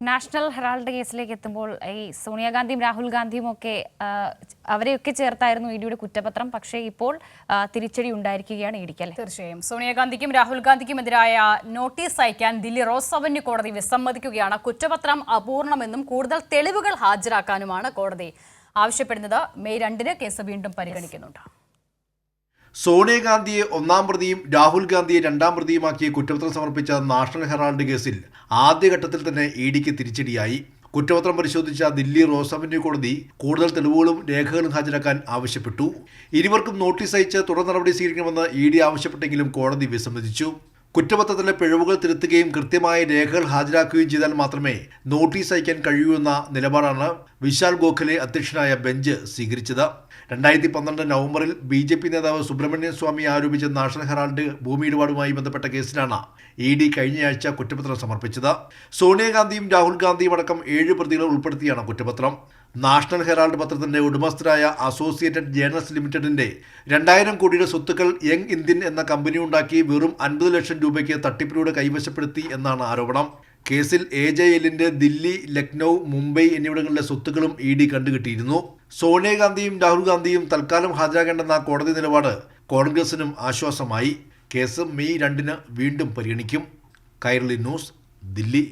National Herald കേസിലേക്ക് എത്തുമ്പോൾ ഈ സോണിയാഗാന്ധിയും രാഹുൽ ഗാന്ധിയും ഒക്കെ അവരെയൊക്കെ ചേർത്തായിരുന്നു ഇഡിയുടെ കുറ്റപത്രം. പക്ഷേ ഇപ്പോൾ തിരിച്ചടി ഉണ്ടായിരിക്കുകയാണ് ഇഡിക്ക്. തീർച്ചയായും സോണിയാഗാന്ധിക്കും രാഹുൽ ഗാന്ധിക്കുമെതിരായ നോട്ടീസ് അയക്കാൻ ദില്ലി റോസ് അവന്യൂ കോടതി വിസമ്മതിക്കുകയാണ്. കുറ്റപത്രം അപൂർണമെന്നും കൂടുതൽ തെളിവുകൾ ഹാജരാക്കാനുമാണ് കോടതി ആവശ്യപ്പെടുന്നത്. മെയ് 2 കേസ് വീണ്ടും പരിഗണിക്കുന്നുണ്ട്. സോണിയാഗാന്ധിയെ ഒന്നാം പ്രതിയും രാഹുൽ ഗാന്ധിയെ രണ്ടാം പ്രതിയുമാക്കി കുറ്റപത്രം സമർപ്പിച്ച നാഷണൽ ഹെറാൾഡ് കേസിൽ ആദ്യഘട്ടത്തിൽ തന്നെ ഇഡിക്ക് തിരിച്ചടിയായി. കുറ്റപത്രം പരിശോധിച്ച ദില്ലി റോസ് അവന്യൂ കോടതി കൂടുതൽ തെളിവുകളും രേഖകളും ഹാജരാക്കാൻ ആവശ്യപ്പെട്ടു. ഇരുവർക്കും നോട്ടീസ് അയച്ച് തുടർ നടപടി സ്വീകരിക്കണമെന്ന് ഇഡി ആവശ്യപ്പെട്ടെങ്കിലും കോടതി വിസമ്മതിച്ചു. കുറ്റപത്രത്തിലെ പിഴവുകൾ തിരുത്തുകയും കൃത്യമായ രേഖകൾ ഹാജരാക്കുകയും ചെയ്താൽ മാത്രമേ നോട്ടീസ് അയക്കാൻ കഴിയൂ എന്ന നിലപാടാണ് വിശാൽ ഗോഖലെ അധ്യക്ഷനായ ബെഞ്ച് സ്വീകരിച്ചത്. 2012 നവംബറിൽ BJP നേതാവ് സുബ്രഹ്മണ്യൻ സ്വാമി ആരോപിച്ച നാഷണൽ ഹെറാൾഡ് ഭൂമി ഇടപാടുമായി ബന്ധപ്പെട്ട കേസിലാണ് ഇഡി കഴിഞ്ഞയാഴ്ച കുറ്റപത്രം സമർപ്പിച്ചത്. സോണിയാഗാന്ധിയും രാഹുൽ ഗാന്ധിയും അടക്കം 7 പ്രതികളെ ഉൾപ്പെടുത്തിയാണ് കുറ്റപത്രം. നാഷണൽ ഹെറാൾഡ് പത്രത്തിന്റെ ഉടമസ്ഥരായ അസോസിയേറ്റഡ് ജേർണൽസ് ലിമിറ്റഡിന്റെ 2000 കോടിയുടെ സ്വത്തുക്കൾ യങ് ഇന്ത്യൻ എന്ന കമ്പനി ഉണ്ടാക്കി വെറും 50 ലക്ഷം രൂപയ്ക്ക് തട്ടിപ്പിലൂടെ കൈവശപ്പെടുത്തി എന്നാണ് ആരോപണം. കേസിൽ AJLന്റെ ദില്ലി, ലക്നൗ, മുംബൈ എന്നിവിടങ്ങളിലെ സ്വത്തുക്കളും ഇഡി കണ്ടുകിട്ടിയിരുന്നു. സോണിയാഗാന്ധിയും രാഹുൽ ഗാന്ധിയും തൽക്കാലം ഹാജരാകേണ്ടെന്ന കോടതി നിലപാട് കോൺഗ്രസിനും ആശ്വാസമായി. കേസ് മെയ് 2 വീണ്ടും പരിഗണിക്കും. കൈരളി ന്യൂസ്, ദില്ലി.